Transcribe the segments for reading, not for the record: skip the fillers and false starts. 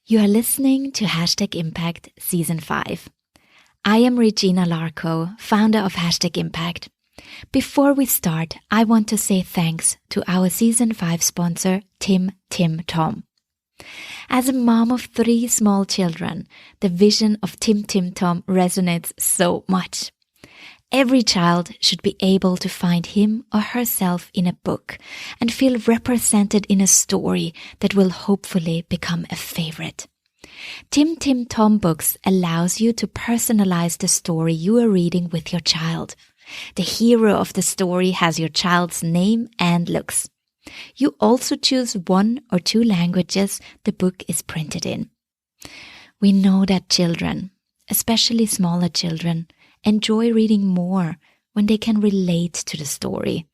You are listening to #Impact Season 5. I am Regina Larco, founder of #Impact. Before we start, I want to say thanks to our Season 5 sponsor, Tim Tom. As a mom of 3 small children, the vision of Tim Tom resonates so much. Every child should be able to find him or herself in a book and feel represented in a story that will hopefully become a favorite. Tim Tom Books allows you to personalize the story you are reading with your child. The hero of the story has your child's name and looks. You also choose 1 or 2 languages the book is printed in. We know that children, especially smaller children, enjoy reading more when they can relate to the story.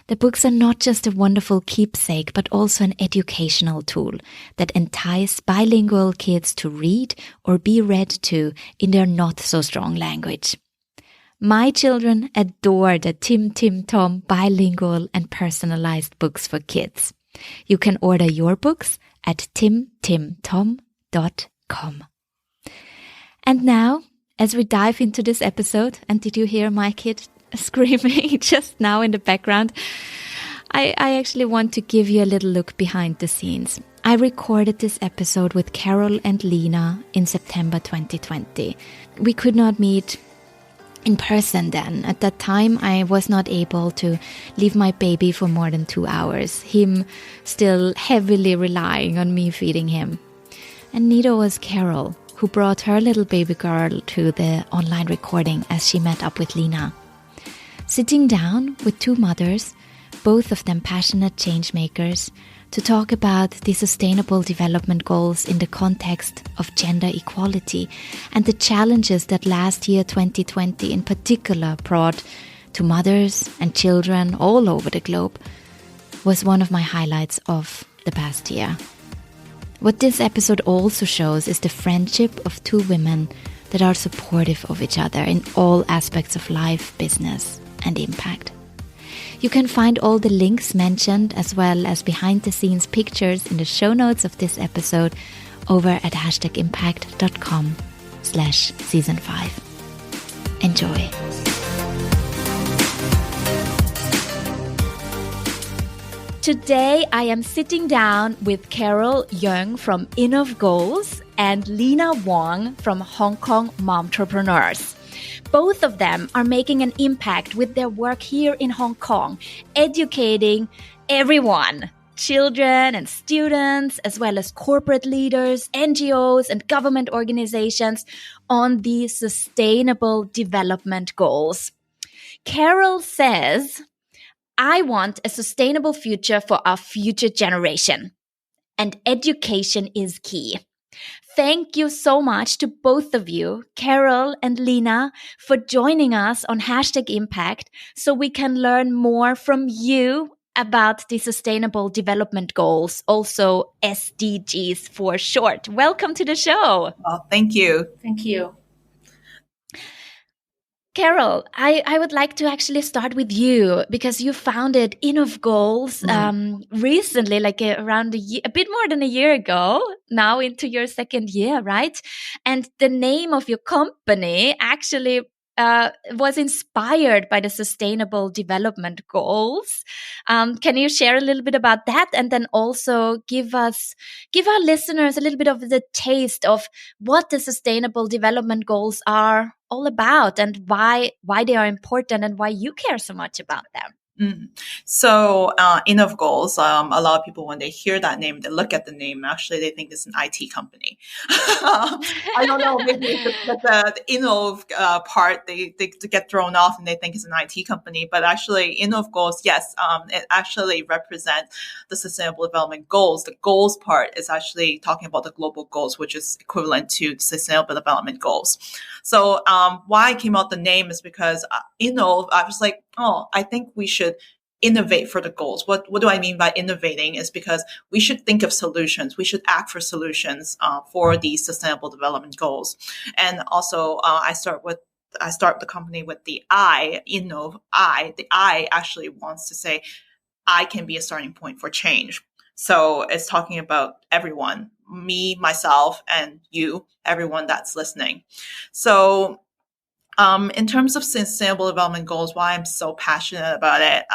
The books are not just a wonderful keepsake, but also an educational tool that entice bilingual kids to read or be read to in their not-so-strong language. My children adore the Tim Tom bilingual and personalized books for kids. You can order your books at timtimtom.com. And now, as we dive into this episode, and did you hear my kid screaming just now in the background? I actually want to give you a little look behind the scenes. I recorded this episode with Carol and Lena in September 2020. We could not meet in person then. At that time, I was not able to leave my baby for more than 2 hours, him still heavily relying on me feeding him. And neither was Carol, who brought her little baby girl to the online recording as she met up with Lena. Sitting down with 2 mothers, both of them passionate change makers, to talk about the Sustainable Development Goals in the context of gender equality and the challenges that last year, 2020 in particular, brought to mothers and children all over the globe, was one of my highlights of the past year. What this episode also shows is the friendship of 2 women that are supportive of each other in all aspects of life, business, and impact. You can find all the links mentioned as well as behind-the-scenes pictures in the show notes of this episode over at #impact.com/season 5. Enjoy. Today, I am sitting down with Carol Yeung from Innovating and Lena Wong from Hong Kong Momtrepreneurs. Both of them are making an impact with their work here in Hong Kong, educating everyone, children and students, as well as corporate leaders, NGOs, and government organizations on the Sustainable Development Goals. Carol says, I want a sustainable future for our future generation, and education is key. Thank you so much to both of you, Carol and Lena, for joining us on #Impact so we can learn more from you about the Sustainable Development Goals, also SDGs for short. Welcome to the show. Well, thank you. Thank you. Carol, I would like to actually start with you because you founded Innovating recently, like around a bit more than a year ago, now into your 2nd year, right? And the name of your company actually was inspired by the Sustainable Development Goals. Can you share a little bit about that, and then also give our listeners a little bit of the taste of what the Sustainable Development Goals are all about and why they are important and why you care so much about them? So, Innov Goals, a lot of people, when they hear that name, they look at the name, actually they think it's an IT company. I don't know, maybe it's the Innov part, they get thrown off and they think it's an IT company, but actually Innov Goals, yes, it actually represents the Sustainable Development Goals. The goals part is actually talking about the global goals, which is equivalent to Sustainable Development Goals. So, why I came out the name is because Innov, I was like, I think we should innovate for the goals. What do I mean by innovating is because we should think of solutions. We should act for solutions for these Sustainable Development Goals. And also, I start the company with the I, Innov, I. The I actually wants to say, I can be a starting point for change. So it's talking about everyone, me, myself, and you, everyone that's listening. So in terms of sustainable development goals, why I'm so passionate about it,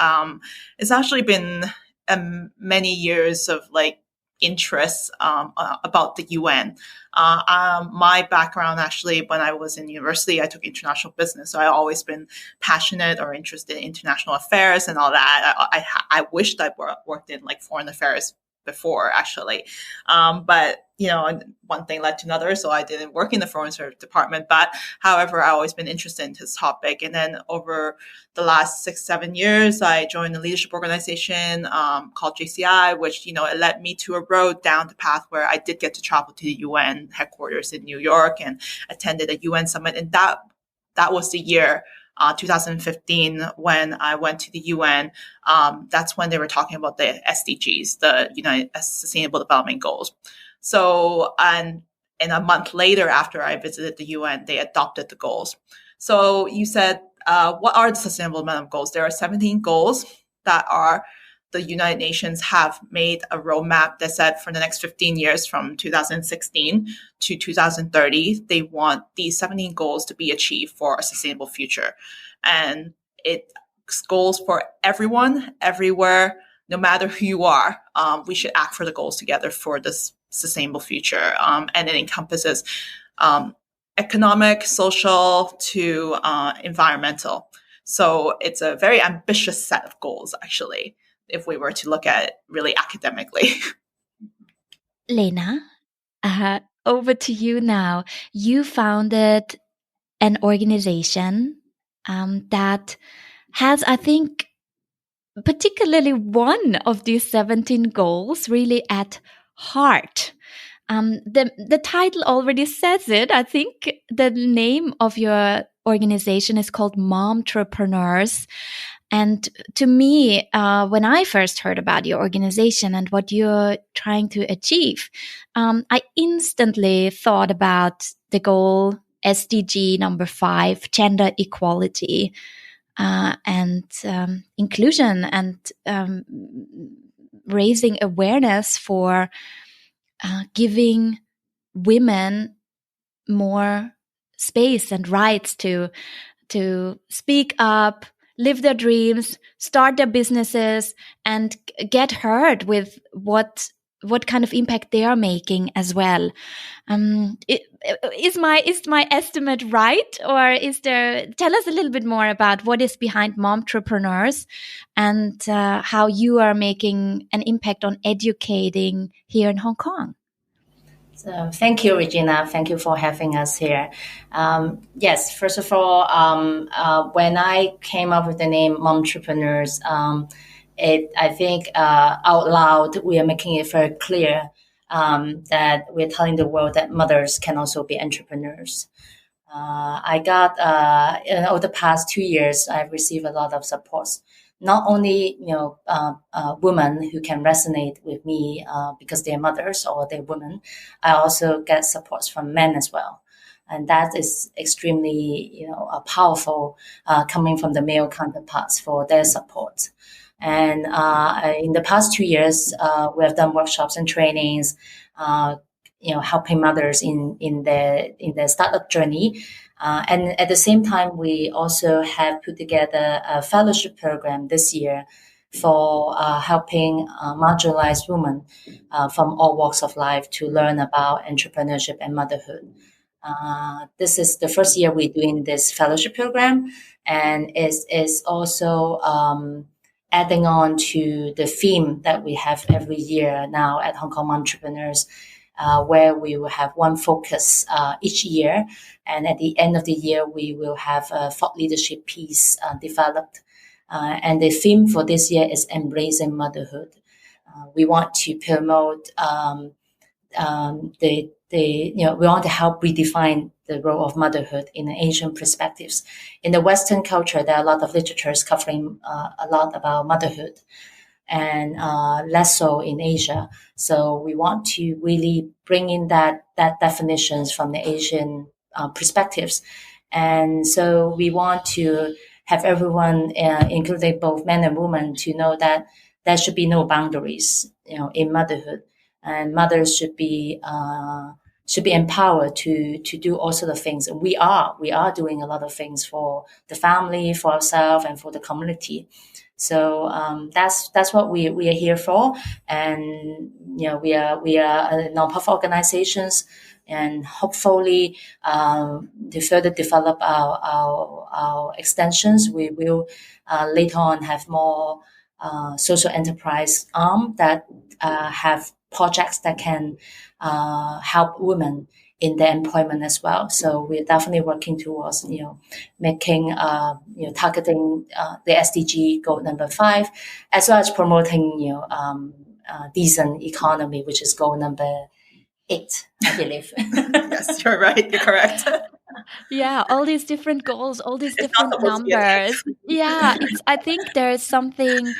it's actually been many years of like interest about the UN. My background actually, when I was in university, I took international business, so I've always been passionate or interested in international affairs and all that. I wished I worked in like foreign affairs before actually, but one thing led to another, so I didn't work in the foreign affairs department. But however, I've always been interested in this topic, and then over the last 6-7 years, I joined a leadership organization called JCI, which it led me to a road down the path where I did get to travel to the UN headquarters in New York and attended a UN summit, and that was the year 2015 when I went to the UN. That's when they were talking about the SDGs, the United Sustainable Development Goals. So, and a month later, after I visited the UN, they adopted the goals. So you said, what are the Sustainable Development Goals? There are 17 goals that are the United Nations have made a roadmap that said for the next 15 years, from 2016 to 2030, they want these 17 goals to be achieved for a sustainable future. And it's goals for everyone, everywhere, no matter who you are. We should act for the goals together for this sustainable future. And it encompasses economic, social, to environmental. So it's a very ambitious set of goals, actually, if we were to look at it really academically. Lena, over to you now. You founded an organization that has, I think, particularly one of these 17 goals really at heart. The title already says it. I think the name of your organization is called Momtrepreneurs. And to me, when I first heard about your organization and what you're trying to achieve, I instantly thought about the goal SDG number 5, gender equality, and inclusion, and raising awareness for giving women more space and rights to speak up, live their dreams, start their businesses, and get heard with what kind of impact they are making as well. Is my estimate right, or tell us a little bit more about what is behind Momtrepreneurs and how you are making an impact on educating here in Hong Kong. So thank you, Regina. Thank you for having us here. Yes, first of all, when I came up with the name Momtrepreneurs, I think out loud we are making it very clear that we're telling the world that mothers can also be entrepreneurs. I got over the past 2 years, I've received a lot of support. Not only women who can resonate with me because they're mothers or they're women, I also get support from men as well, and that is extremely powerful coming from the male counterparts for their support. And in the past 2 years, we have done workshops and trainings, helping mothers in their startup journey. And at the same time, we also have put together a fellowship program this year for helping marginalized women from all walks of life to learn about entrepreneurship and motherhood. This is the first year we're doing this fellowship program, and is also adding on to the theme that we have every year now at Hong Kong Entrepreneurs, where we will have one focus each year. And at the end of the year, we will have a thought leadership piece developed. And the theme for this year is Embracing Motherhood. We want to promote we want to help redefine the role of motherhood in an Asian perspectives. In the Western culture, there are a lot of literatures covering a lot about motherhood, and less so in Asia. So we want to really bring in that definitions from the Asian perspectives. And so we want to have everyone, including both men and women, to know that there should be no boundaries. in motherhood, and mothers should be empowered to do all sort of things. And we are doing a lot of things for the family, for ourselves, and for the community. So that's what we are here for. And we are non-profit organizations, and hopefully to further develop our extensions, we will later on have more social enterprise arm that have projects that can help women in their employment as well. So we're definitely working towards, making, targeting the SDG goal number 5, as well as promoting, decent economy, which is goal number 8, I believe. Yes, you're right. You're correct. Yeah, all these different goals, all these It's not different supposed to be an X. numbers. Yeah, I think there's something,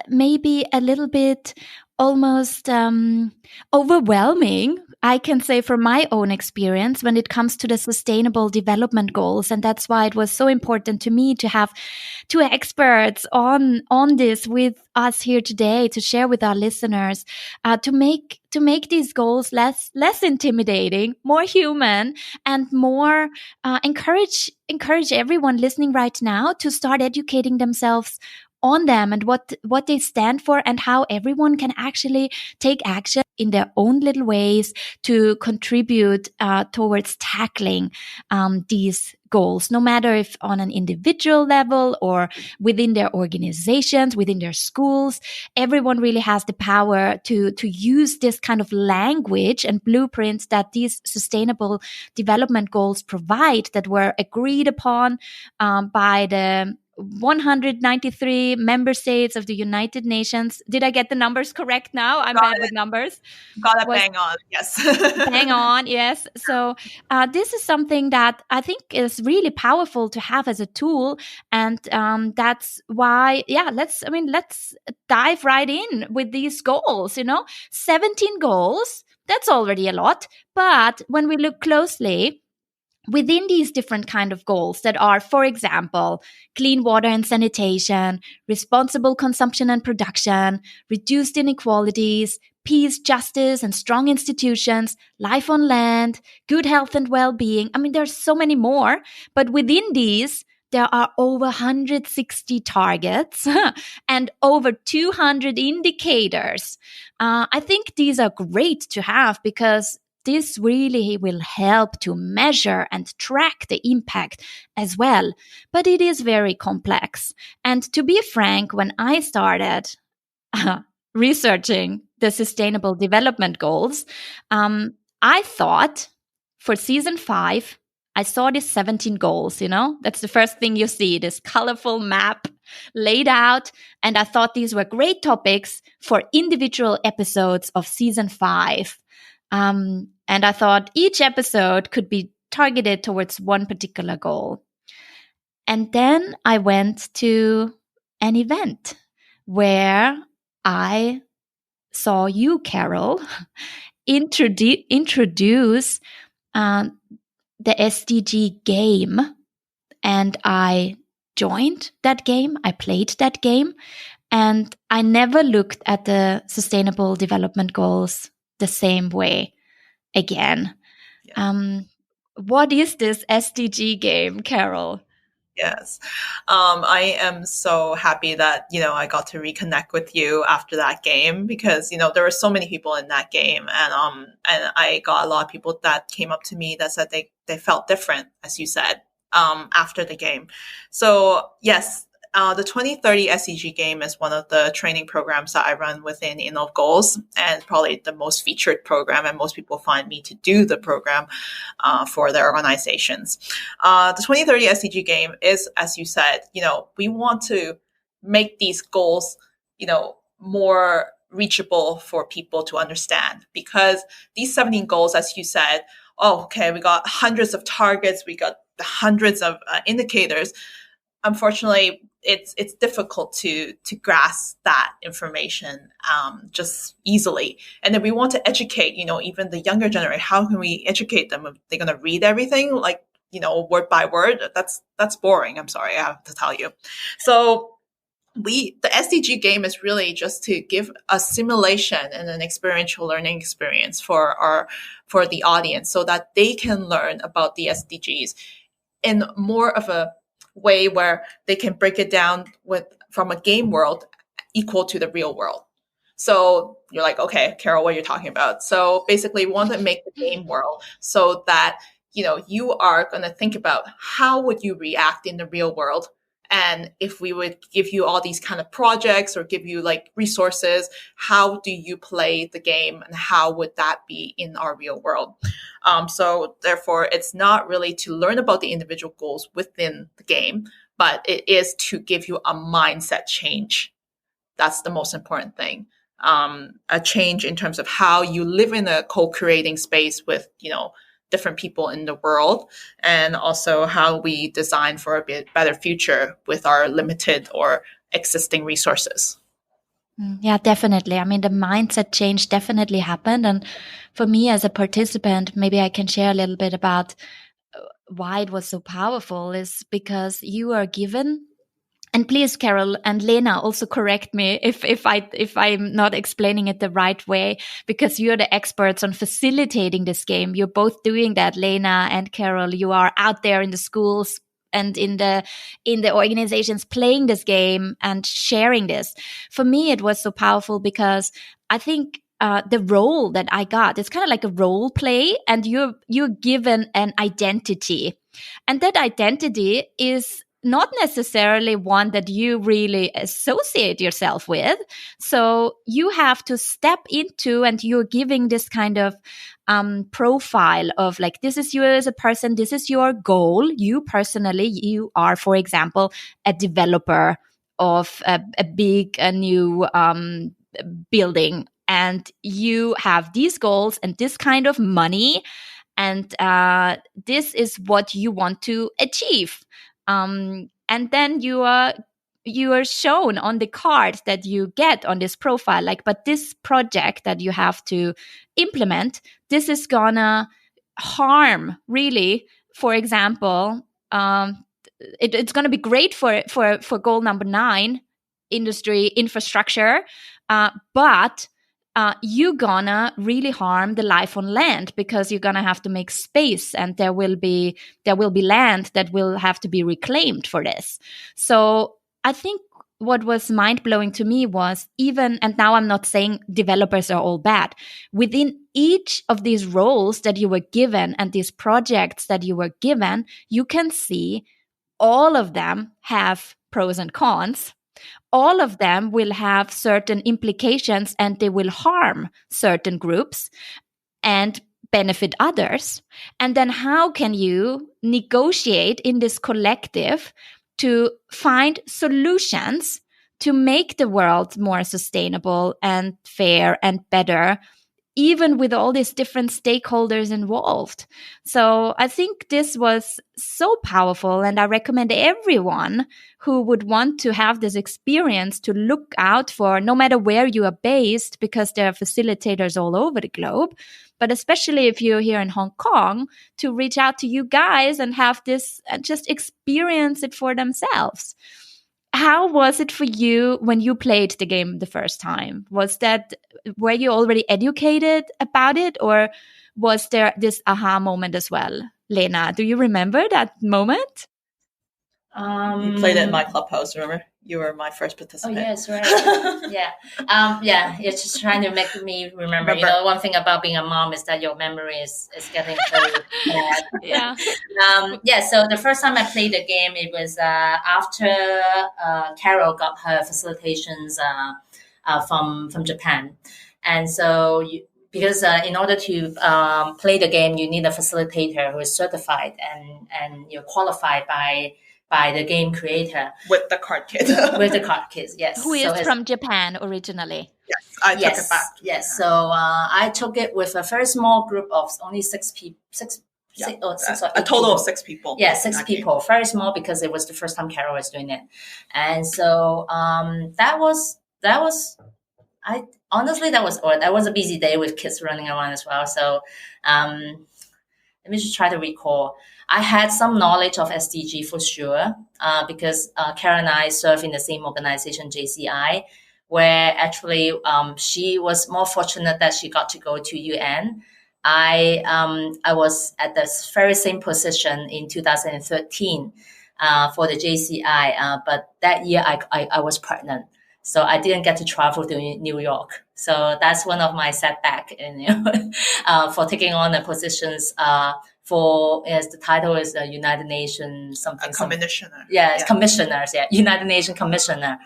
maybe a little bit almost overwhelming, I can say, from my own experience when it comes to the sustainable development goals. And that's why it was so important to me to have 2 experts on this with us here today to share with our listeners, to make these goals less intimidating, more human, and more encourage everyone listening right now to start educating themselves on them and what they stand for, and how everyone can actually take action in their own little ways to contribute towards tackling these goals, no matter if on an individual level or within their organizations, within their schools. Everyone really has the power to use this kind of language and blueprints that these sustainable development goals provide, that were agreed upon by the 193 member states of the United Nations. Did I get the numbers correct now? I'm bad with numbers. Got it bang on. Yes. Bang on. Yes. So this is something that I think is really powerful to have as a tool. And that's why, let's dive right in with these goals, 17 goals. That's already a lot. But when we look closely, within these different kind of goals that are, for example, clean water and sanitation, responsible consumption and production, reduced inequalities, peace, justice, and strong institutions, life on land, good health and well-being. I mean, there's so many more, but within these, there are over 160 targets and over 200 indicators. I think these are great to have, because this really will help to measure and track the impact as well. But it is very complex. And to be frank, when I started researching the Sustainable Development Goals, I thought for season 5, I saw these 17 goals, That's the first thing you see, this colorful map laid out. And I thought these were great topics for individual episodes of season 5. And I thought each episode could be targeted towards one particular goal. And then I went to an event where I saw you, Carol, introduce the SDG game. And I joined that game. I played that game. And I never looked at the Sustainable Development Goals the same way again. Yeah. What is this SDG game, Carol? Yes. I am so happy that, I got to reconnect with you after that game, because, there were so many people in that game, and I got a lot of people that came up to me that said they felt different, as you said, after the game. So yes, the 2030 SDG game is one of the training programs that I run within Innov Goals, and probably the most featured program, and most people find me to do the program for their organizations. The 2030 SDG game is, as you said, we want to make these goals, more reachable for people to understand, because these 17 goals, as you said, we got hundreds of targets, we got hundreds of indicators. Unfortunately, it's difficult to grasp that information just easily. And then we want to educate, even the younger generation. How can we educate them? If they're going to read everything like, word by word? That's boring. I'm sorry, I have to tell you. So the SDG game is really just to give a simulation and an experiential learning experience for the audience so that they can learn about the SDGs in more of a way where they can break it down from a game world equal to the real world. So you're like, okay, Carol, what are you talking about? So basically we want to make the game world so that, you are going to think about how would you react in the real world. And if we would give you all these kind of projects or give you like resources, how do you play the game and how would that be in our real world? So therefore, it's not really to learn about the individual goals within the game, but it is to give you a mindset change. That's the most important thing. A change in terms of how you live in a co-creating space with, different people in the world, and also how we design for a bit better future with our limited or existing resources. Yeah, definitely. I mean, the mindset change definitely happened. And for me as a participant, maybe I can share a little bit about why it was so powerful is because you are given. And please, Carol and Lena, also correct me if I'm not explaining it the right way, because you're the experts on facilitating this game. You're both doing that, Lena and Carol. You are out there in the schools and in the organizations playing this game and sharing this. For me, it was so powerful because I think the role that I got, it's kind of like a role play, and you're given an identity, and that identity is not necessarily one that you really associate yourself with. So you have to step into, and you're giving this kind of profile of like, this is you as a person, this is your goal. You personally, you are, for example, a developer of a big, new building, and you have these goals and this kind of money, and this is what you want to achieve. And then you are shown on the card that you get on this profile, like, but this project that you have to implement, this is gonna harm, really. For example, it's gonna be great for goal number 9, industry infrastructure, but you're gonna really harm the life on land, because you're gonna have to make space, and there will be land that will have to be reclaimed for this. So I think what was mind-blowing to me was, even, and now I'm not saying developers are all bad, within each of these roles that you were given and these projects that you were given, you can see all of them have pros and cons. All of them will have certain implications, and they will harm certain groups and benefit others. And then how can you negotiate in this collective to find solutions to make the world more sustainable and fair and better, even with all these different stakeholders involved? So I think this was so powerful, and I recommend everyone who would want to have this experience to look out for, no matter where you are based, because there are facilitators all over the globe, but especially if you're here in Hong Kong, to reach out to you guys and have this and just experience it for themselves. How was it for you when you played the game the first time? Were you already educated about it, or was there this aha moment as well? Lena, do you remember that moment? You played it in my clubhouse, remember? You were my first participant. Oh, yes, right. Yeah. You're just trying to make me remember. You know, one thing about being a mom is that your memory is getting very bad. Yeah. So the first time I played the game, it was after Carol got her facilitations from Japan. And so because in order to play the game, you need a facilitator who is certified and you're qualified by the game creator. With the card kit. With the card kit, yes. Who is from Japan originally. Yes, I took it back. Yes, so I took it with a very small group of only 6 people. A total of 6 people. Yeah, 6 people. Very small, because it was the first time Carol was doing it. And so that was a busy day with kids running around as well. So let me just try to recall. I had some knowledge of SDG for sure, because Karen and I serve in the same organization, JCI, where actually she was more fortunate that she got to go to UN. I was at the very same position in 2013 for the JCI, but that year I was pregnant. So I didn't get to travel to New York. So that's one of my setback, for taking on the positions for, as the title is the United Nations something. Commissioner. Yeah, commissioners. Yeah, United Nations commissioner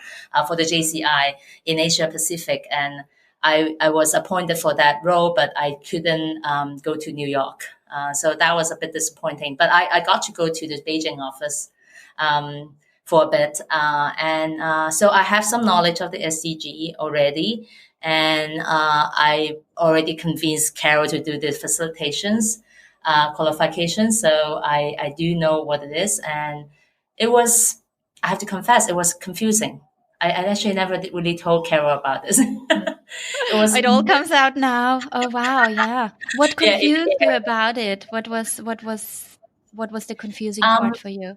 for the JCI in Asia Pacific, and I was appointed for that role, but I couldn't go to New York. So that was a bit disappointing. But I got to go to the Beijing office for a bit. So I have some knowledge of the SDG already. And I already convinced Carol to do the facilitations, qualifications. So I do know what it is. And it was, I have to confess, it was confusing. I actually never really told Carol about this. It all comes out now. Oh wow, yeah. What confused you about it? What was the confusing part for you?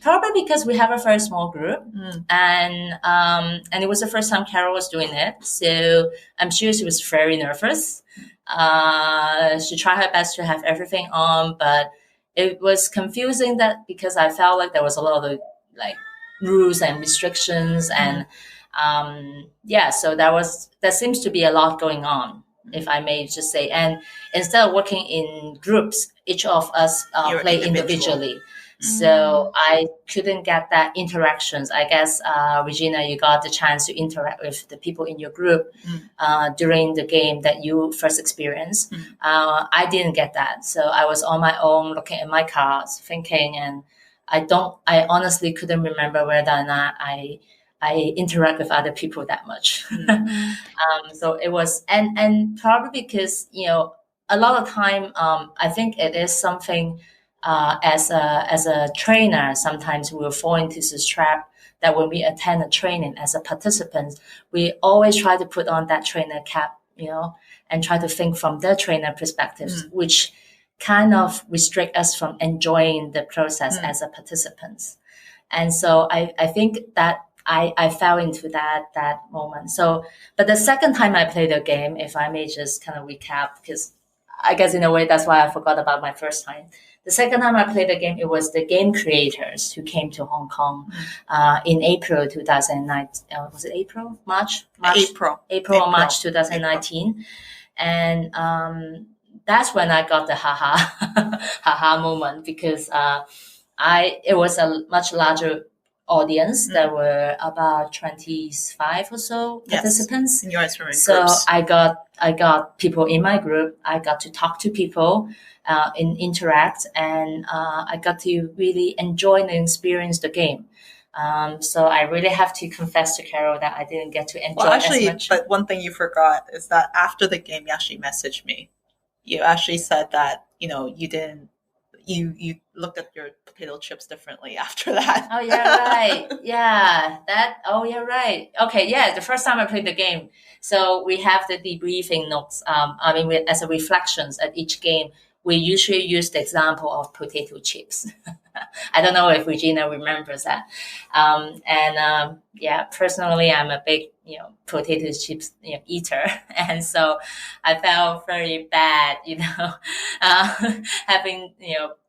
Probably because we have a very small group, and it was the first time Carol was doing it, so I'm sure she was very nervous. She tried her best to have everything on, but it was confusing that because I felt like there was a lot of like rules and restrictions, and so there seems to be a lot going on, if I may just say. And instead of working in groups, each of us play individually. So I couldn't get that interactions. I guess, Regina, you got the chance to interact with the people in your group during the game that you first experienced. I didn't get that. So I was on my own looking at my cards, thinking, and I honestly couldn't remember whether or not I interact with other people that much. So it was, and probably because, a lot of time, I think it is something, as a trainer, sometimes we will fall into this trap that when we attend a training as a participant, we always try to put on that trainer cap, and try to think from their trainer perspectives, which kind of restrict us from enjoying the process as a participant. And so I think that I fell into that moment. So, but the second time I played the game, if I may just kind of recap, because I guess in a way that's why I forgot about my first time. The second time I played the game, it was the game creators who came to Hong Kong in April 2009. Was it April? March? April or March 2019. And that's when I got the haha moment, because it was a much larger audience. There were about 25 or so participants. So groups. I got people in my group. I got to talk to people, interact, and I got to really enjoy and experience the game. So I really have to confess to Carol that I didn't get to enjoy as much. But one thing you forgot is that after the game, you actually messaged me. You actually said that, you didn't, you looked at your potato chips differently after that. Oh, yeah, right. Yeah, you're right. Okay, yeah, the first time I played the game. So we have the debriefing notes. As a reflections at each game, we usually use the example of potato chips. I don't know if Regina remembers that. Personally, I'm a big, potato chips, eater. And so I felt very bad, having,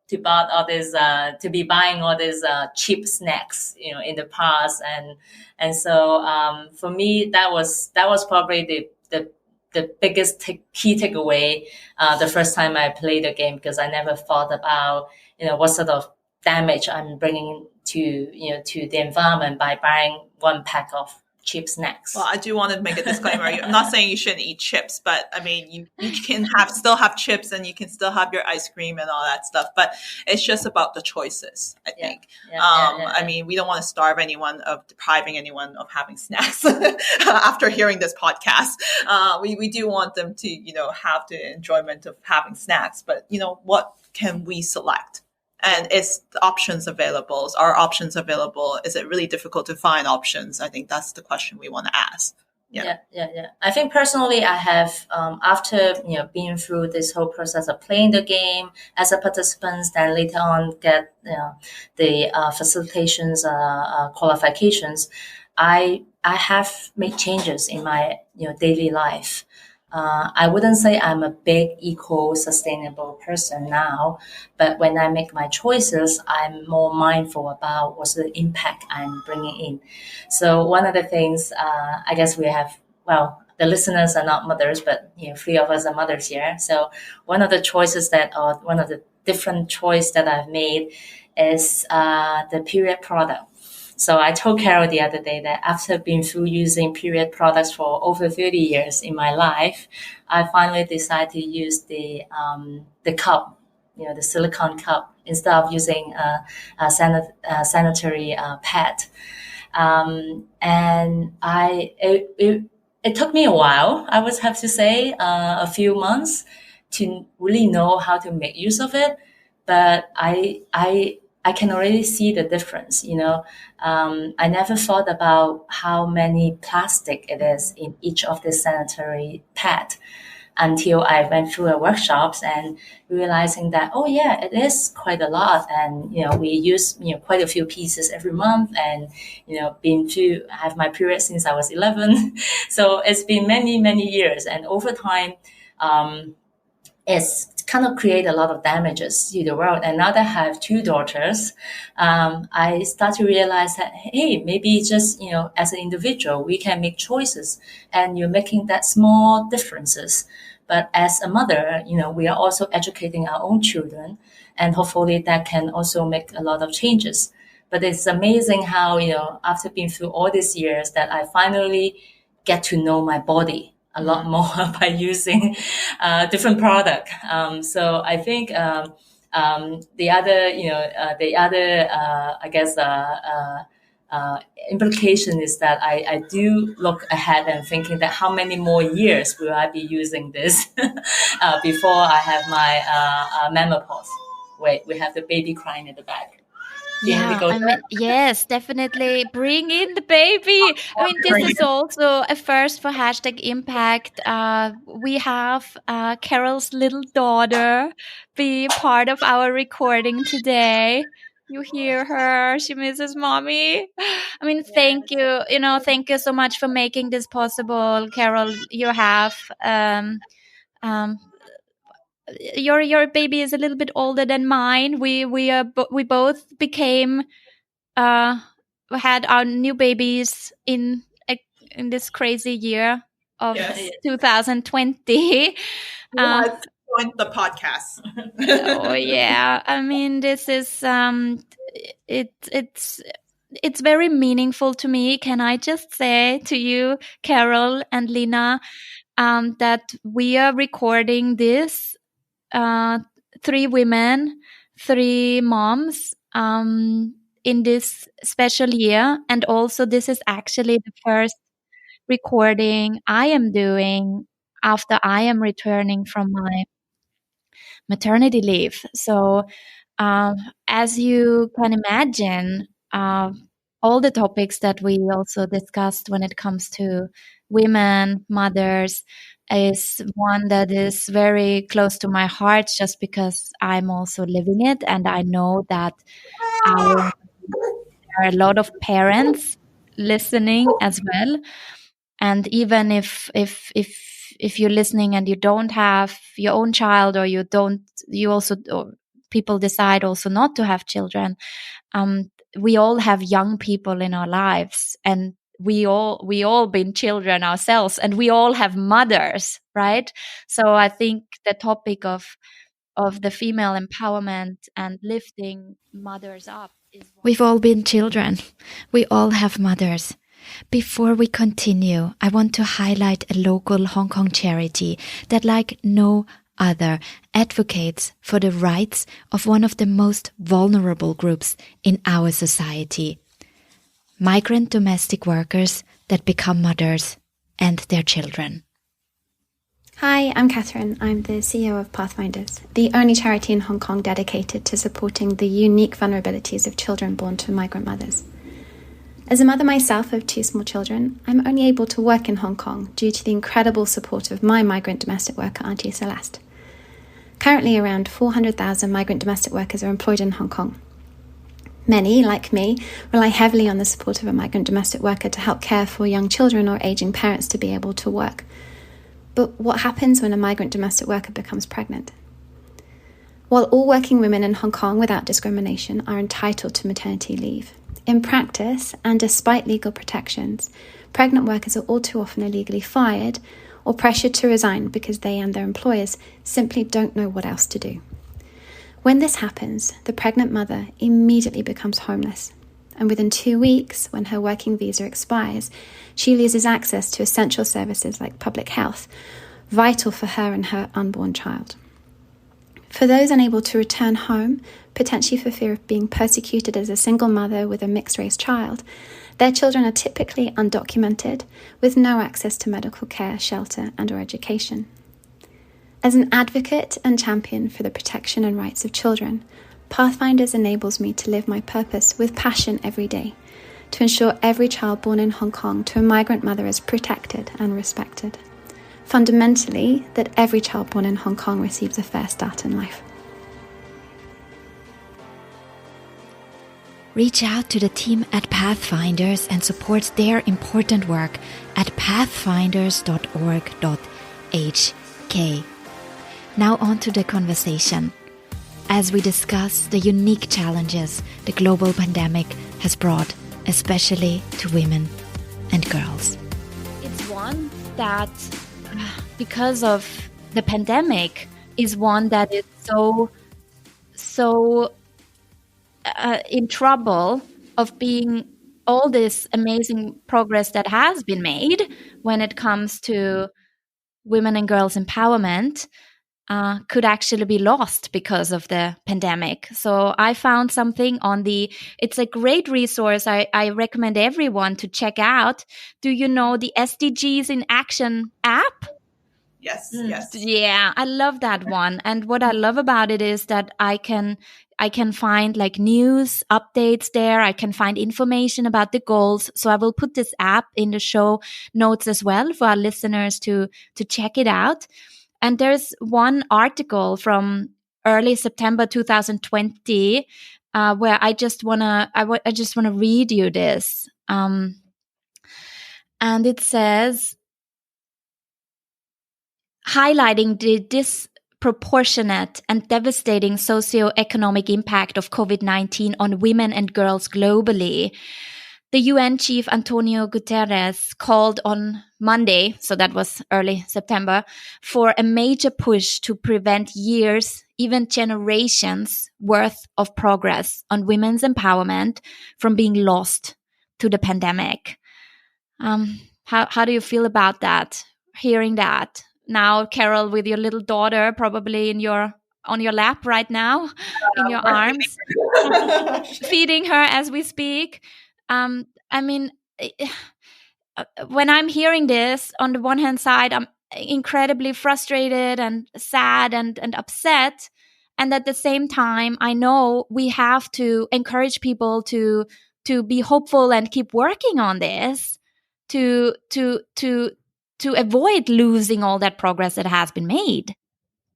to buy all this, to be buying all these cheap snacks, in the past, and so for me that was probably the biggest key takeaway the first time I played the game, because I never thought about what sort of damage I'm bringing to the environment by buying one pack of cheap snacks. Well, I do want to make a disclaimer. I'm not saying you shouldn't eat chips, but I mean, you can still have chips, and you can still have your ice cream and all that stuff. But it's just about the choices, I think. I mean, we don't want to starve anyone of depriving anyone of having snacks after hearing this podcast. We do want them to, have the enjoyment of having snacks, but what can we select? And is the options available? Are options available? Is it really difficult to find options? I think that's the question we want to ask. Yeah. I think personally, I have after being through this whole process of playing the game as a participant, then later on get the facilitations qualifications. I have made changes in my daily life. I wouldn't say I'm a big eco-sustainable person now, but when I make my choices, I'm more mindful about what's the impact I'm bringing in. So one of the things, I guess we have, well, the listeners are not mothers, but three of us are mothers here. So one of the choices one of the different choice that I've made is the period product. So I told Carol the other day that after being through using period products for over 30 years in my life, I finally decided to use the cup, the silicone cup, instead of using a sanitary pad. And it took me a while, I would have to say, a few months to really know how to make use of it. But I can already see the difference. I never thought about how many plastic it is in each of the sanitary pad until I went through a workshops and realizing that, oh yeah, it is quite a lot. And, we use, quite a few pieces every month, and, I have my period since I was 11. So it's been many, many years. And over time, it's kind of create a lot of damages to the world. And now that I have two daughters, I start to realize that, hey, maybe just, as an individual, we can make choices, and you're making that small differences. But as a mother, we are also educating our own children, and hopefully that can also make a lot of changes. But it's amazing how, after being through all these years, that I finally get to know my body a lot more by using different product. So I think the other I guess implication is that I do look ahead and thinking that how many more years will I be using this before I have my menopause. Wait, we have the baby crying in the back. Yes, definitely bring in the baby. I mean, this is also a first for #Impact. We have Carol's little daughter be part of our recording today. You hear her. She misses mommy. I mean, thank you. Thank you so much for making this possible, Carol. You have your baby is a little bit older than mine. We both became had our new babies in this crazy year of 2020. Joined the podcast. Oh yeah, I mean, this is it's very meaningful to me. Can I just say to you, Carol and Lena, that we are recording this, 3 women, 3 moms, in this special year. And also this is actually the first recording I am doing after I am returning from my maternity leave. So as you can imagine, all the topics that we also discussed when it comes to women, mothers, is one that is very close to my heart, just because I'm also living it, and I know that there are a lot of parents listening as well. And even if you're listening and you don't have your own child, or or people decide also not to have children, we all have young people in our lives, and we all been children ourselves, and we all have mothers, right? So I think the topic of the female empowerment and lifting mothers up is we've all been children. We all have mothers. Before we continue, I want to highlight a local Hong Kong charity that, like no other, advocates for the rights of one of the most vulnerable groups in our society: migrant domestic workers that become mothers and their children. Hi, I'm Catherine. I'm the CEO of Pathfinders, the only charity in Hong Kong dedicated to supporting the unique vulnerabilities of children born to migrant mothers. As a mother myself of 2 small children, I'm only able to work in Hong Kong due to the incredible support of my migrant domestic worker, Auntie Celeste. Currently, around 400,000 migrant domestic workers are employed in Hong Kong. Many, like me, rely heavily on the support of a migrant domestic worker to help care for young children or aging parents to be able to work. But what happens when a migrant domestic worker becomes pregnant? While all working women in Hong Kong without discrimination are entitled to maternity leave, in practice, and despite legal protections, pregnant workers are all too often illegally fired or pressured to resign because they and their employers simply don't know what else to do. When this happens, the pregnant mother immediately becomes homeless, and within 2 weeks, when her working visa expires, she loses access to essential services like public health, vital for her and her unborn child. For those unable to return home, potentially for fear of being persecuted as a single mother with a mixed-race child, their children are typically undocumented, with no access to medical care, shelter, and/or education. As an advocate and champion for the protection and rights of children, Pathfinders enables me to live my purpose with passion every day, to ensure every child born in Hong Kong to a migrant mother is protected and respected. Fundamentally, that every child born in Hong Kong receives a fair start in life. Reach out to the team at Pathfinders and support their important work at pathfinders.org.hk. Now on to the conversation. As we discuss the unique challenges the global pandemic has brought, especially to women and girls. It's one that, because of the pandemic, is one that is so in trouble of being all this amazing progress that has been made when it comes to women and girls empowerment could actually be lost because of the pandemic. So I found something it's a great resource I recommend everyone to check out. Do you know the SDGs in Action app? Yes. Yeah, I love that one. And what I love about it is that I can find like news updates there. I can find information about the goals. So I will put this app in the show notes as well for our listeners to check it out. And there's one article from early September 2020 where I just wanna read you this. And it says, highlighting the disproportionate and devastating socioeconomic impact of COVID-19 on women and girls globally, the UN chief Antonio Guterres called on Monday, so that was early September, for a major push to prevent years, even generations worth of progress on women's empowerment from being lost to the pandemic. How do you feel about that? Hearing that now, Carol, with your little daughter probably on your lap right now, in your arms, feeding her as we speak. I mean, when I'm hearing this, on the one hand side, I'm incredibly frustrated and sad and upset. And at the same time, I know we have to encourage people to be hopeful and keep working on this to avoid losing all that progress that has been made.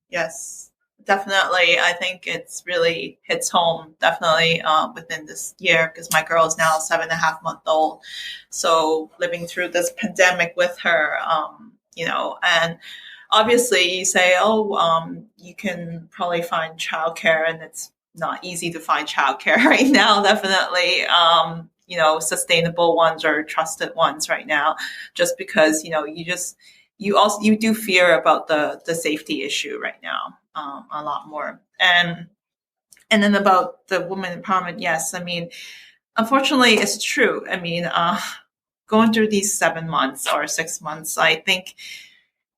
Yes, definitely. I think it's really hits home, definitely within this year, because my girl is now 7.5 months old. So living through this pandemic with her, and obviously you say, you can probably find childcare, and it's not easy to find childcare right now, definitely. Sustainable ones or trusted ones right now, just because, you do fear about the safety issue right now, a lot more. And then about the woman empowerment. Yes. I mean, unfortunately it's true. I mean, going through these 7 months or 6 months, I think,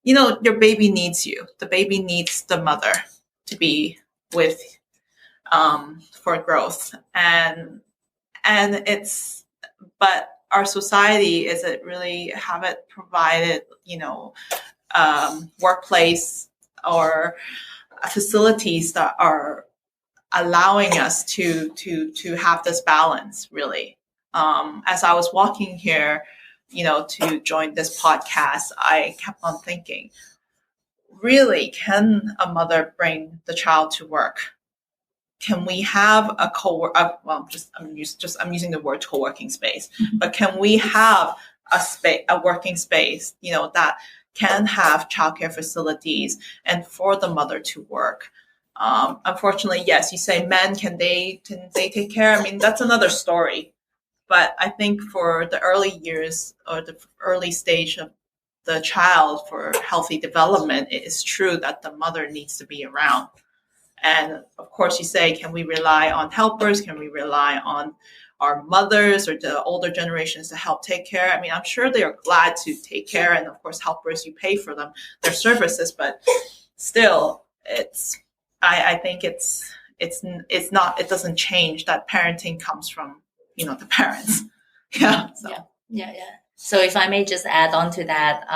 your baby needs you. The baby needs the mother to be with, for growth. But our society isn't really haven't provided, workplace or facilities that are allowing us to have this balance, really. As I was walking here, to join this podcast, I kept on thinking, really, can a mother bring the child to work? Can we have a I'm using the word co-working space, but can we have a working space, that can have childcare facilities and for the mother to work? Unfortunately, yes, you say men, can they take care? I mean, that's another story. But I think for the early years or the early stage of the child for healthy development, it is true that the mother needs to be around. And of course, you say, can we rely on helpers? Can we rely on our mothers or the older generations to help take care? I mean, I'm sure they are glad to take care. And of course, helpers, you pay for them, their services, but still, I think it's not, it doesn't change that parenting comes from, the parents. Yeah. So. Yeah. So if I may just add on to that,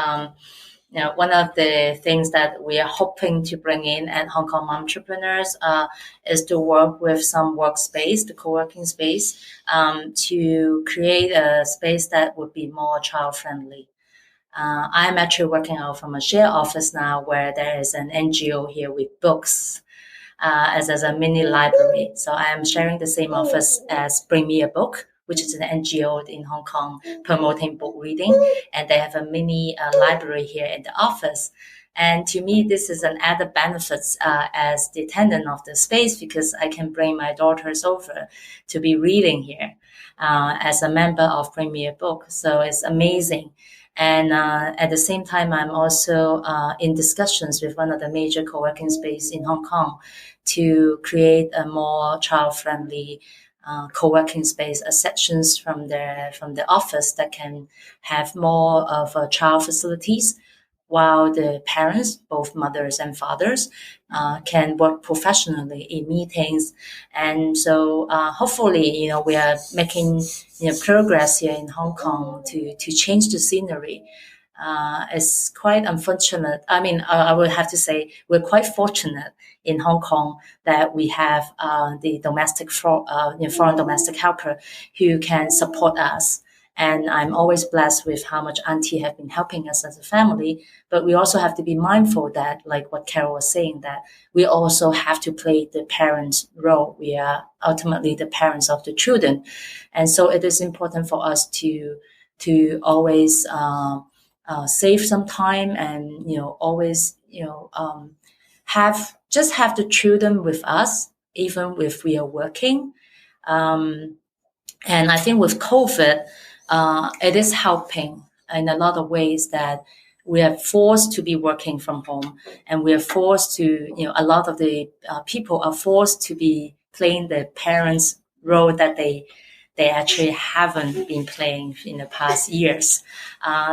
one of the things that we are hoping to bring in at Hong Kong Momtrepreneurs is to work with some workspace, the co-working space, to create a space that would be more child-friendly. I'm actually working out from a share office now where there is an NGO here with books as a mini library. So I am sharing the same office as Bring Me a Book, which is an NGO in Hong Kong promoting book reading. And they have a mini library here in the office. And to me, this is an added benefit as the tenant of the space, because I can bring my daughters over to be reading here as a member of Bring Me a Book. So it's amazing. And at the same time, I'm also in discussions with one of the major co-working space in Hong Kong to create a more child-friendly co-working space, sections from the office that can have more of child facilities, while the parents, both mothers and fathers, can work professionally in meetings. And so hopefully, we are making progress here in Hong Kong to change the scenery. It's quite unfortunate. I mean, I would have to say we're quite fortunate in Hong Kong that we have the foreign domestic helper who can support us. And I'm always blessed with how much Auntie have been helping us as a family. But we also have to be mindful that, like what Carol was saying, that we also have to play the parents' role. We are ultimately the parents of the children. And so it is important for us to always save some time and, always, have the children with us, even if we are working. And I think with COVID, it is helping in a lot of ways that we are forced to be working from home, and we are forced to, a lot of the people are forced to be playing the parents' role that they actually haven't been playing in the past years.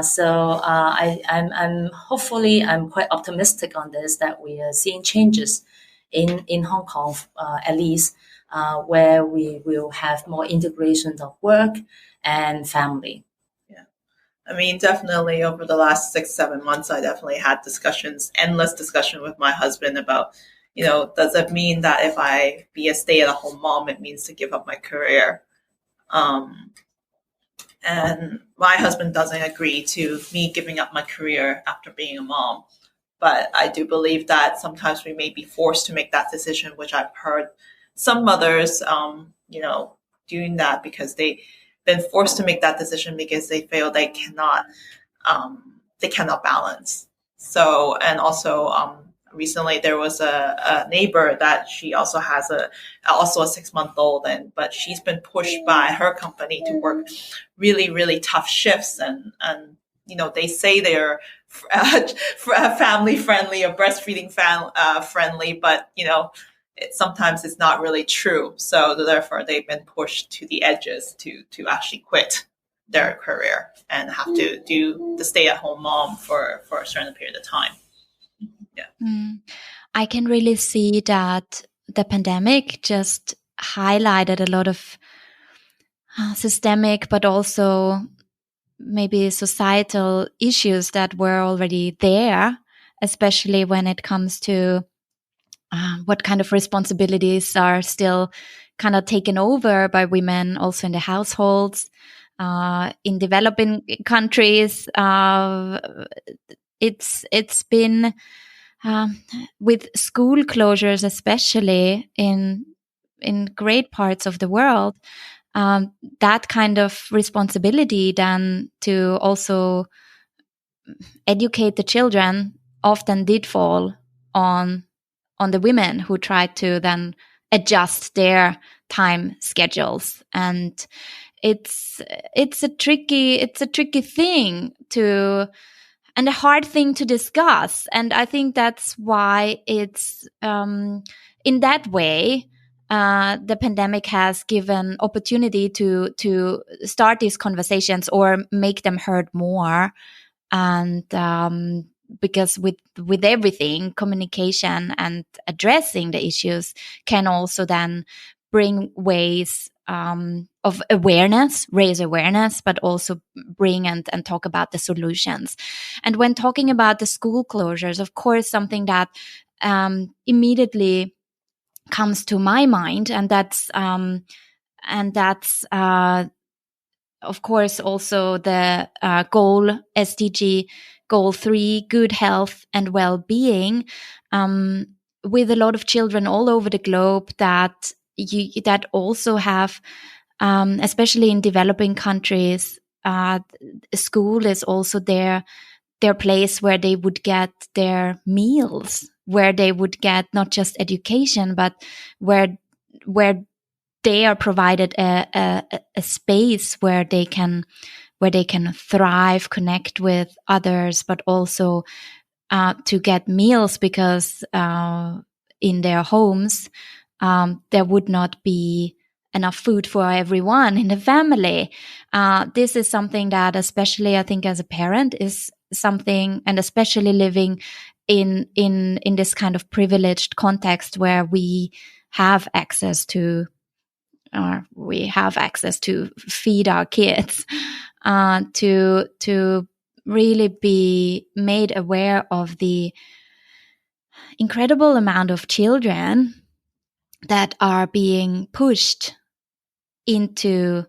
So I'm hopefully I'm quite optimistic on this, that we are seeing changes in Hong Kong, at least, where we will have more integration of work and family. Yeah. I mean, definitely over the last 6-7 months, I definitely had endless discussion with my husband about, does it mean that if I be a stay-at-home mom, it means to give up my career? And my husband doesn't agree to me giving up my career after being a mom. But I do believe that sometimes we may be forced to make that decision, which I've heard some mothers, doing that because they've been forced to make that decision because they feel they cannot balance. So, and also, recently there was a neighbor that she also has a 6-month-old, but she's been pushed by her company to work really, really tough shifts, and they say they're family friendly or breastfeeding friendly, but sometimes it's not really true. So therefore, they've been pushed to the edges to actually quit their career and have to do the stay-at-home mom for a certain period of time. Yeah. I can really see that the pandemic just highlighted a lot of systemic, but also maybe societal issues that were already there, especially when it comes to what kind of responsibilities are still kind of taken over by women also in the households. In developing countries, it's been with school closures, especially in great parts of the world, that kind of responsibility then to also educate the children often did fall on the women who tried to then adjust their time schedules. And it's a tricky thing and a hard thing to discuss. And I think that's why it's in that way the pandemic has given opportunity to start these conversations or make them heard more. And because with everything, communication and addressing the issues can also then bring ways of awareness, raise awareness, but also bring and talk about the solutions. And when talking about the school closures, of course, something that immediately comes to my mind, and that's of course also the goal SDG goal 3, good health and well-being, with a lot of children all over the globe that also have, especially in developing countries, school is also their place where they would get their meals, where they would get not just education, but where they are provided a space where they can thrive, connect with others, but also to get meals, because in their homes there would not be enough food for everyone in the family. This is something that, especially I think as a parent, is something, and especially living in this kind of privileged context where we have access to feed our kids, to really be made aware of the incredible amount of children that are being pushed into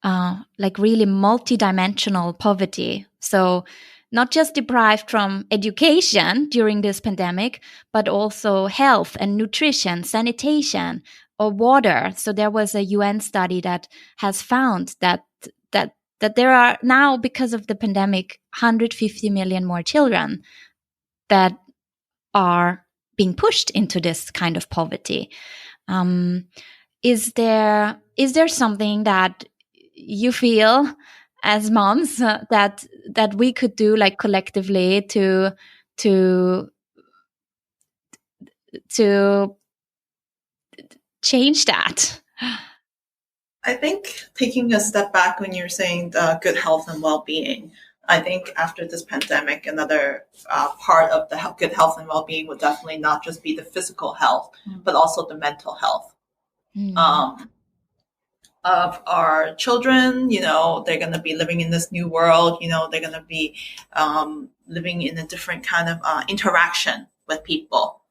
like really multidimensional poverty. So not just deprived from education during this pandemic, but also health and nutrition, sanitation, or water. So there was a UN study that has found that there are now, because of the pandemic, 150 million more children that are being pushed into this kind of poverty. Is there something that you feel as moms that we could do, like collectively, to change that? I think taking a step back when you're saying good health and well-being, I think after this pandemic, another part of the good health and well-being would definitely not just be the physical health, but also the mental health of our children. You know, they're going to be living in this new world. You know, they're going to be living in a different kind of interaction with people.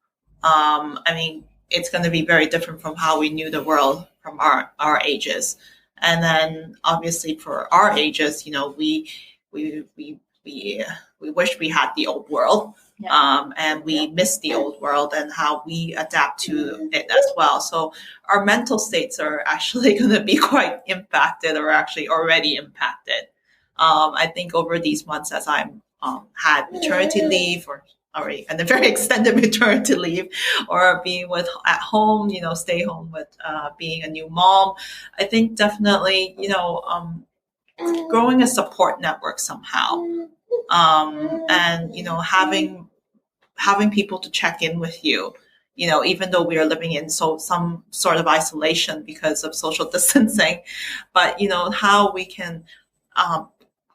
I mean, it's going to be very different from how we knew the world from our ages. And then obviously for our ages, you know, we wish we had the old world, and we miss the old world and how we adapt to it as well. So our mental states are actually going to be quite impacted, or actually already impacted. I think over these months, as I'm had maternity leave, or already and a very extended maternity leave, or being at home, you know, stay home with being a new mom, I think definitely, you know, growing a support network somehow, and you know, having people to check in with you, you know, even though we are living in some sort of isolation because of social distancing, but you know, how we can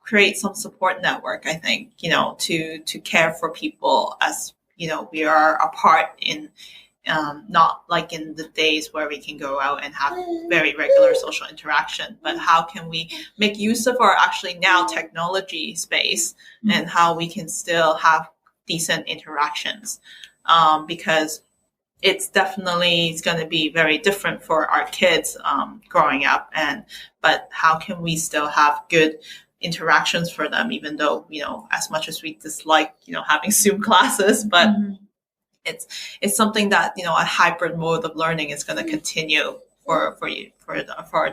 create some support network, I think, you know, to care for people as, you know, we are apart in not like in the days where we can go out and have very regular social interaction, but how can we make use of our actually now technology space, and how we can still have decent interactions, because it's definitely going to be very different for our kids growing up. But how can we still have good interactions for them, even though, as much as we dislike, having Zoom classes, but it's something that, a hybrid mode of learning is going to continue for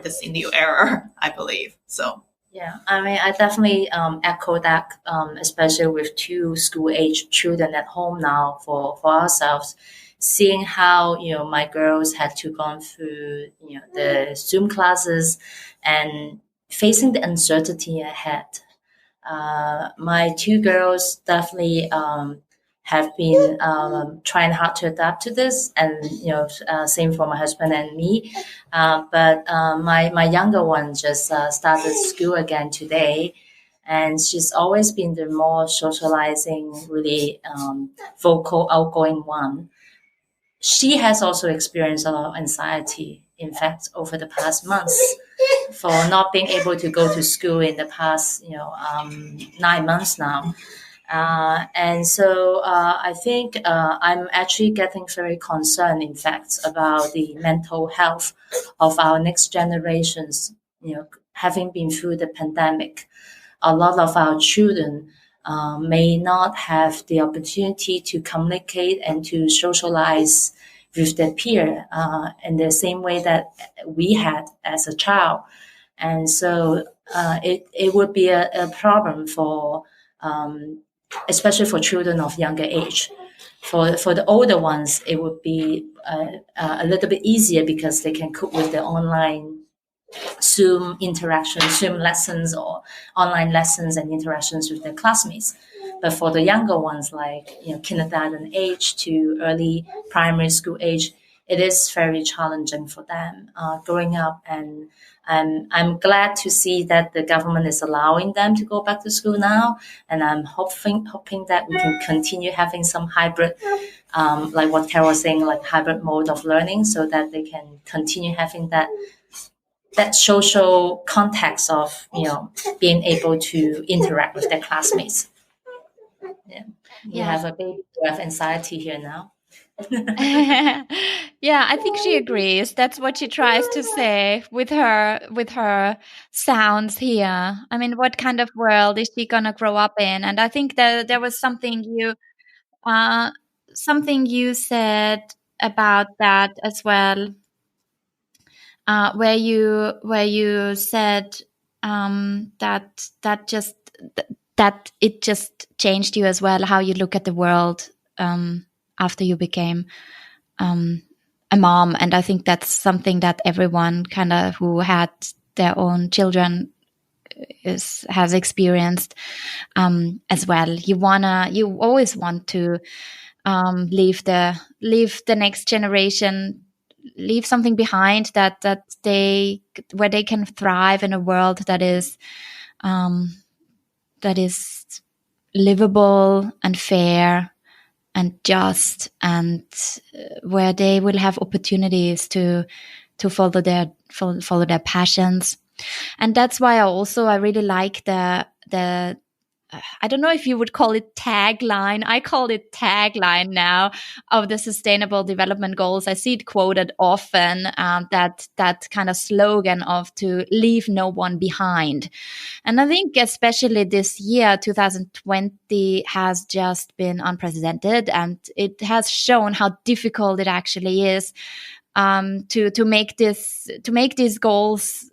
this new era, I believe. So. Yeah, I mean, I definitely echo that, especially with 2 school-age children at home now for ourselves, seeing how, my girls had to go through, the Zoom classes and facing the uncertainty ahead. My 2 girls definitely have been trying hard to adapt to this, and same for my husband and me. But my younger one just started school again today, and she's always been the more socializing, really vocal, outgoing one. She has also experienced a lot of anxiety, in fact, over the past months, for not being able to go to school in the past 9 months now. And so I think I'm actually getting very concerned, in fact, about the mental health of our next generations. Having been through the pandemic, a lot of our children may not have the opportunity to communicate and to socialize with their peer in the same way that we had as a child. And so it would be a problem for especially for children of younger age. For the older ones, it would be a little bit easier because they can cope with the online Zoom interaction, Zoom lessons, or online lessons and interactions with their classmates. But for the younger ones, like kindergarten age to early primary school age, it is very challenging for them growing up. And I'm glad to see that the government is allowing them to go back to school now. And I'm hoping that we can continue having some hybrid, like what Carol was saying, like hybrid mode of learning, so that they can continue having that social context of being able to interact with their classmates. Yeah, we have a baby who have anxiety here now. Yeah, I think she agrees. That's what she tries to say with her sounds here. I mean, what kind of world is she gonna grow up in? And I think that there was something you said about that as well, where you said that it just changed you as well, how you look at the world after you became a mom. And I think that's something that everyone kind of who had their own children has experienced as well. You always want to leave the next generation, leave something behind where they can thrive in a world that is livable and fair and just, and where they will have opportunities to follow their passions. And that's why I really like the I don't know if you would call it tagline. I call it tagline now of the Sustainable Development Goals. I see it quoted often, that kind of slogan of to leave no one behind. And I think especially this year, 2020, has just been unprecedented, and it has shown how difficult it actually is to make these goals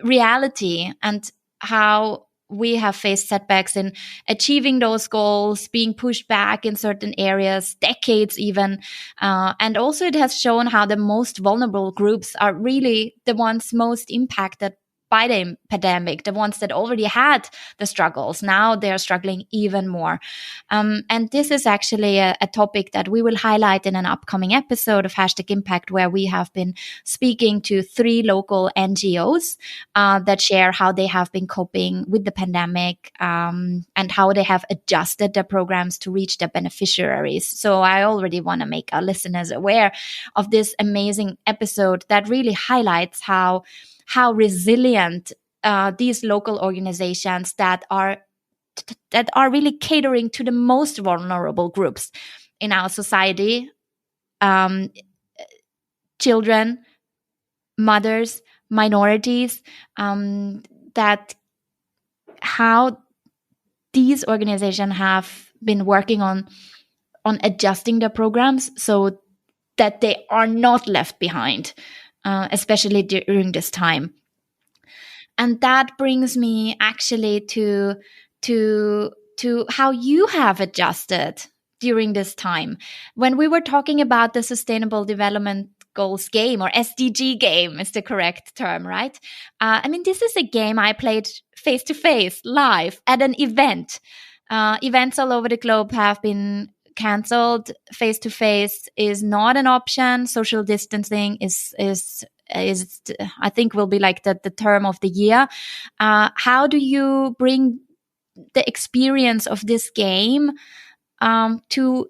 reality, and how we have faced setbacks in achieving those goals, being pushed back in certain areas, decades even. And also it has shown how the most vulnerable groups are really the ones most impacted by the pandemic, the ones that already had the struggles. Now they're struggling even more. And this is actually a topic that we will highlight in an upcoming episode of #Impact, where we have been speaking to 3 local NGOs that share how they have been coping with the pandemic and how they have adjusted their programs to reach their beneficiaries. So I already want to make our listeners aware of this amazing episode that really highlights how resilient these local organizations that are really catering to the most vulnerable groups in our society children, mothers, minorities, that how these organizations have been working on adjusting their programs so that they are not left behind, especially during this time. And that brings me actually to how you have adjusted during this time. When we were talking about the Sustainable Development Goals game, or SDG game is the correct term, right? I mean, this is a game I played face-to-face, live, at an event. Events all over the globe have been cancelled. Face-to-face is not an option. Social distancing is I think will be like the term of the year. How do you bring the experience of this game to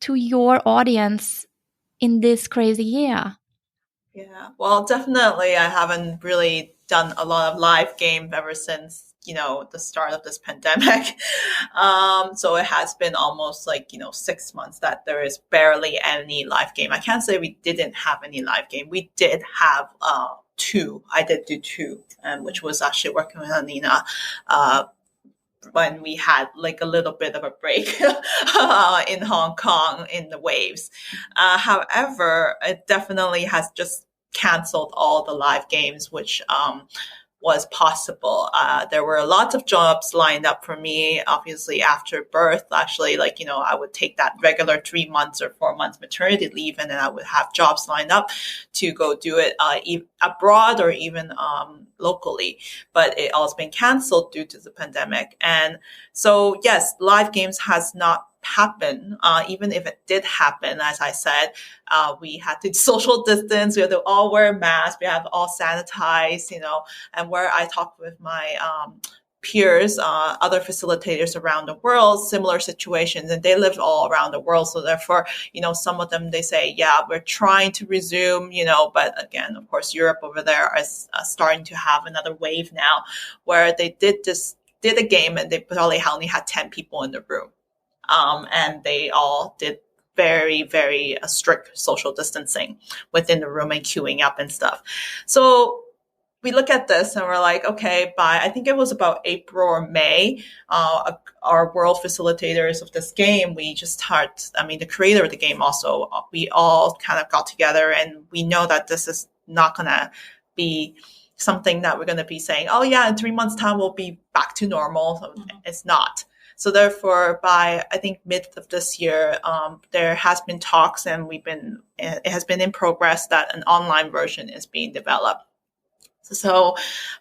your audience in this crazy year? Yeah, well, definitely I haven't really done a lot of live games ever since, the start of this pandemic. So it has been almost like, 6 months that there is barely any live game. I can't say we didn't have any live game. We did have two. I did do two, which was actually working with Lena, when we had like a little bit of a break in Hong Kong in the waves. However, it definitely has just canceled all the live games, which was possible. There were lots of jobs lined up for me, obviously, after birth. Actually, I would take that regular 3 months or 4 months maternity leave, and then I would have jobs lined up to go do it abroad or even locally. But it all's been canceled due to the pandemic. And so, yes, live games has not happen. Even if it did happen, as I said, we had to social distance. We had to all wear masks. We have to all sanitize, and where I talked with my peers, other facilitators around the world, similar situations, and they live all around the world. So therefore, some of them, they say, yeah, we're trying to resume, but again, of course, Europe over there is starting to have another wave now where they did a game and they probably only had 10 people in the room. And they all did very, very strict social distancing within the room and queuing up and stuff. So we look at this and we're like, okay, I think it was about April or May, our world facilitators of this game, we just the creator of the game also, we all kind of got together, and we know that this is not going to be something that we're going to be saying, oh yeah, in 3 months time, we'll be back to normal. So it's not. So therefore, by I think mid of this year, there has been talks, and it has been in progress that an online version is being developed. So,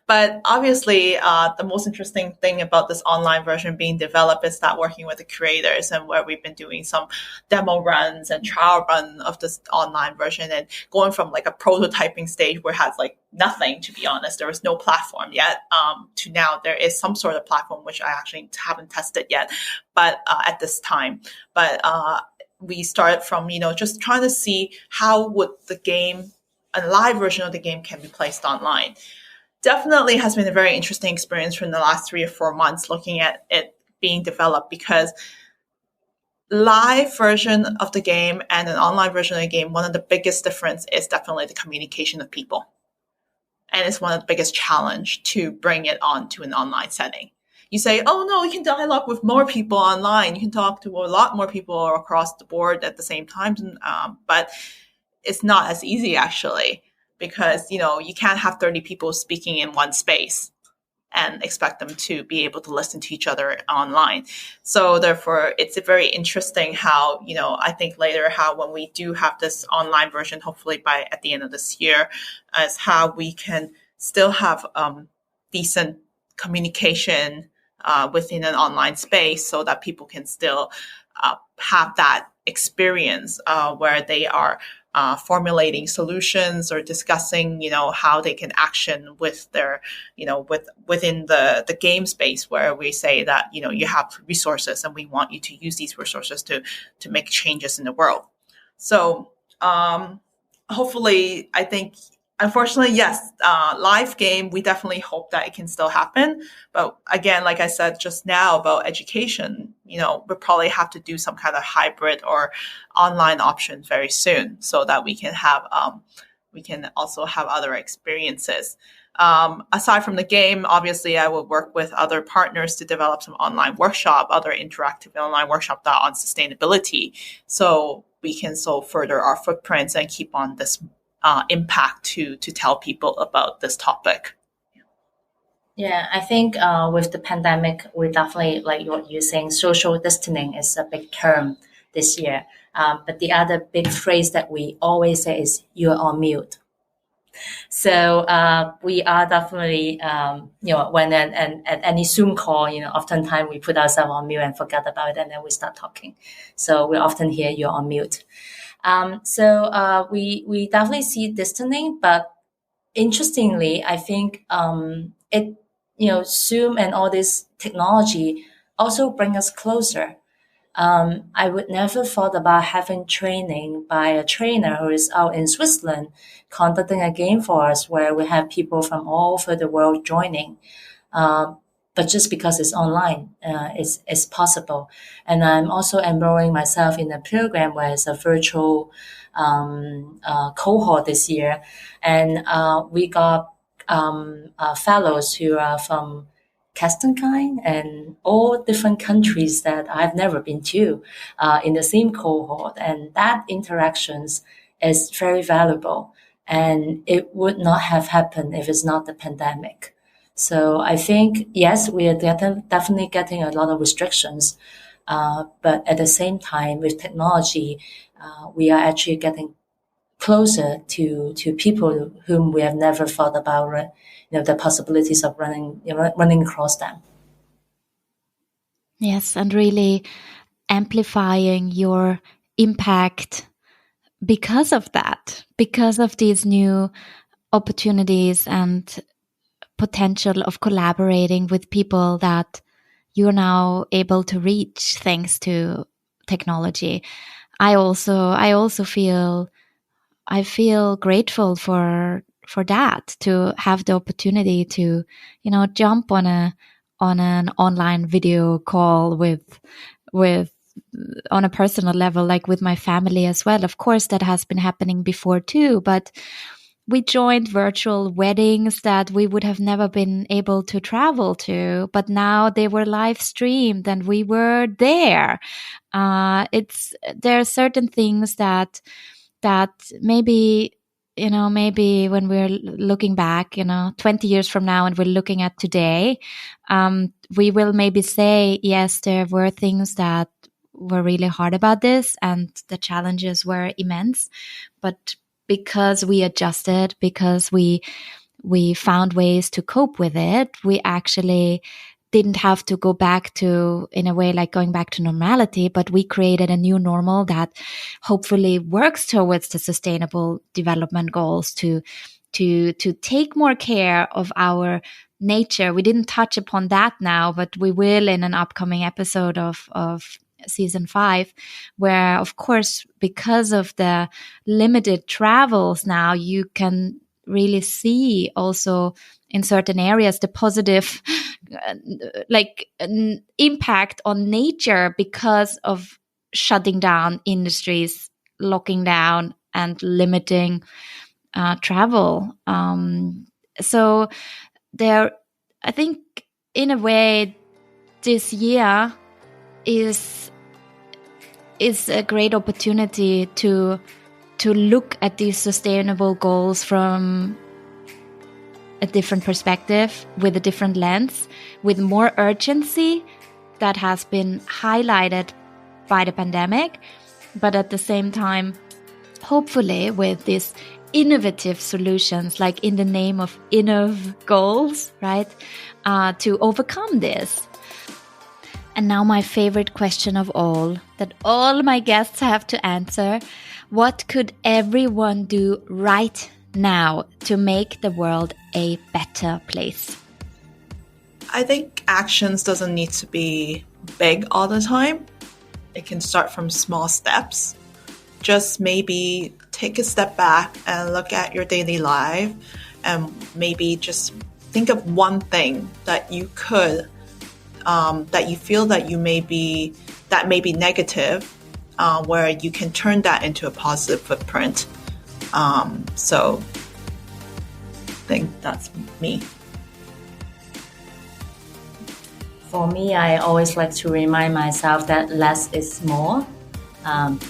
but obviously, the most interesting thing about this online version being developed is that working with the creators, and where we've been doing some demo runs and trial run of this online version, and going from like a prototyping stage where it has like nothing, to be honest, there was no platform yet, to now there is some sort of platform, which I actually haven't tested yet, but at this time, but we started from, just trying to see how would the game, a live version of the game, can be placed online. Definitely has been a very interesting experience from the last 3 or 4 months looking at it being developed, because live version of the game and an online version of the game, one of the biggest difference is definitely the communication of people. And it's one of the biggest challenge to bring it on to an online setting. You say, oh no, you can dialogue with more people online. You can talk to a lot more people across the board at the same time. But it's not as easy, actually, because, you can't have 30 people speaking in one space and expect them to be able to listen to each other online. So therefore, it's very interesting how, I think later how when we do have this online version, hopefully at the end of this year, as how we can still have decent communication within an online space, so that people can still have that experience where they are formulating solutions or discussing, how they can action with their, within the game space, where we say that, you have resources and we want you to use these resources to make changes in the world. So hopefully, I think Unfortunately, yes, live game, we definitely hope that it can still happen. But again, like I said just now about education, we'll probably have to do some kind of hybrid or online option very soon so that we can also have other experiences. Aside from the game, obviously, I will work with other partners to develop some online workshop, other interactive online workshop on sustainability, so we can further our footprints and keep on this impact to tell people about this topic. Yeah, I think with the pandemic, we definitely, like what you're saying, social distancing is a big term this year. But the other big phrase that we always say is "you're on mute." So we are definitely, when at any Zoom call, oftentimes we put ourselves on mute and forget about it, and then we start talking. So we often hear "you're on mute." So we definitely see distancing, but interestingly, I think Zoom and all this technology also bring us closer. I would never thought about having training by a trainer who is out in Switzerland conducting a game for us where we have people from all over the world joining. But just because it's online, it's possible. And I'm also enrolling myself in a program where it's a virtual cohort this year. And we got fellows who are from Kastenkind and all different countries that I've never been to in the same cohort. And that interactions is very valuable. And it would not have happened if it's not the pandemic. So I think, yes, we are definitely getting a lot of restrictions. But at the same time, with technology, we are actually getting closer to people whom we have never thought about, the possibilities of running across them. Yes, and really amplifying your impact because of that, because of these new opportunities and potential of collaborating with people that you're now able to reach thanks to technology. I also feel grateful for that, to have the opportunity to, jump on an online video call with on a personal level, like with my family as well. Of course, that has been happening before too, but we joined virtual weddings that we would have never been able to travel to, but now they were live streamed and we were there. There are certain things that maybe when we're looking back, 20 years from now and we're looking at today, we will maybe say, yes, there were things that were really hard about this and the challenges were immense, but because we adjusted, because we found ways to cope with it, we actually didn't have to go back to, in a way, like going back to normality, but we created a new normal that hopefully works towards the sustainable development goals to take more care of our nature. We didn't touch upon that now, but we will in an upcoming episode of season 5, where, of course, because of the limited travels now, you can really see also in certain areas the positive impact on nature because of shutting down industries, locking down and limiting travel. So there, I think in a way, this year is a great opportunity to look at these sustainable goals from a different perspective, with a different lens, with more urgency that has been highlighted by the pandemic, but at the same time, hopefully with these innovative solutions, like in the name of Innov goals, right, to overcome this. And now my favorite question of all, that all my guests have to answer: what could everyone do right now to make the world a better place? I think actions doesn't need to be big all the time. It can start from small steps. just maybe take a step back and look at your daily life and maybe just think of one thing that you could, that you feel that that may be negative, where you can turn that into a positive footprint. So I think that's me. For me, I always like to remind myself that less is more.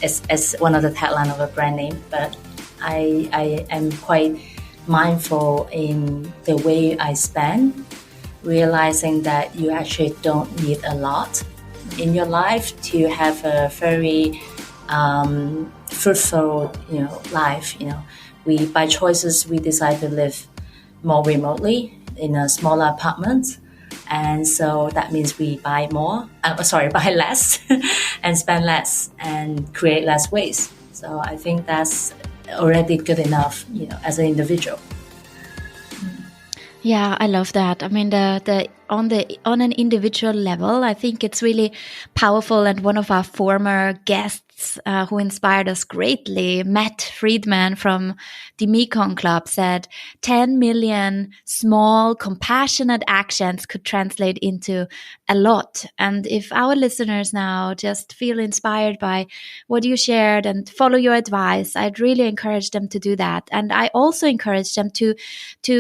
It's one of the tagline of a brand name, but I am quite mindful in the way I spend, realizing that you actually don't need a lot in your life to have a very fruitful, life. By choices, we decide to live more remotely in a smaller apartment. And so that means we buy less and spend less and create less waste. So I think that's already good enough, as an individual. Yeah, I love that. I mean, on an individual level, I think it's really powerful. And one of our former guests who inspired us greatly, Matt Friedman from the Mekong Club, said 10 million small, compassionate actions could translate into a lot. And if our listeners now just feel inspired by what you shared and follow your advice, I'd really encourage them to do that. And I also encourage them to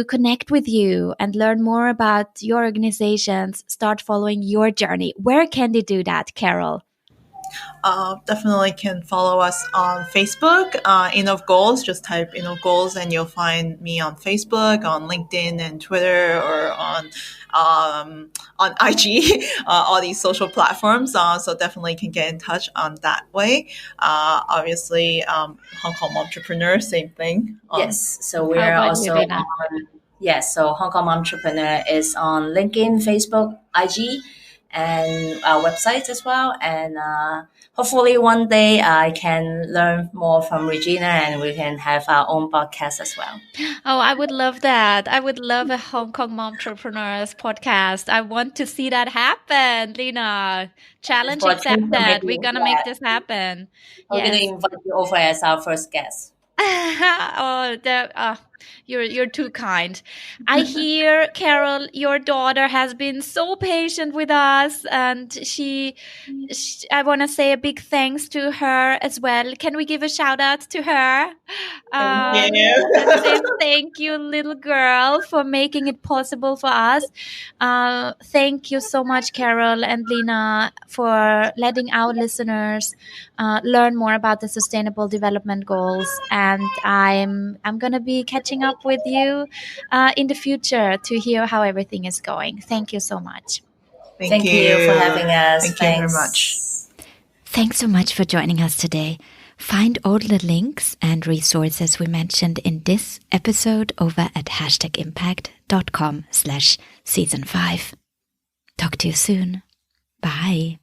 connect with you and learn more about your organizations, start following your journey. Where can they do that, Carol? Definitely can follow us on Facebook, Innov Goals. Just type Innov Goals and you'll find me on Facebook, on LinkedIn and Twitter, or on IG, all these social platforms. So definitely can get in touch on that way. Obviously, Hong Kong Entrepreneur, same thing. Yes, so we're also on. Yes, so Hong Kong Entrepreneur is on LinkedIn, Facebook, IG, and our website as well. And hopefully one day I can learn more from Regina and we can have our own podcast as well. Oh, I would love that. I would love a Hong Kong Momtrepreneurs podcast. I want to see that happen, Lena. Challenge accepted. We're going to make this happen. We're going to invite you over as our first guest. You're too kind. I hear, Carol, your daughter has been so patient with us, and I want to say a big thanks to her as well. Can we give a shout out to her? Thank you. Thank you, little girl, for making it possible for us. Thank you so much, Carol and Lena, for letting our listeners learn more about the Sustainable Development Goals. And I'm going to be catching up with you in the future to hear how everything is going. Thank you so much. Thank you for having us. Thank you very much. Thanks so much for joining us today. Find all the links and resources we mentioned in this episode over at #impact.com/season 5. Talk to you soon. Bye.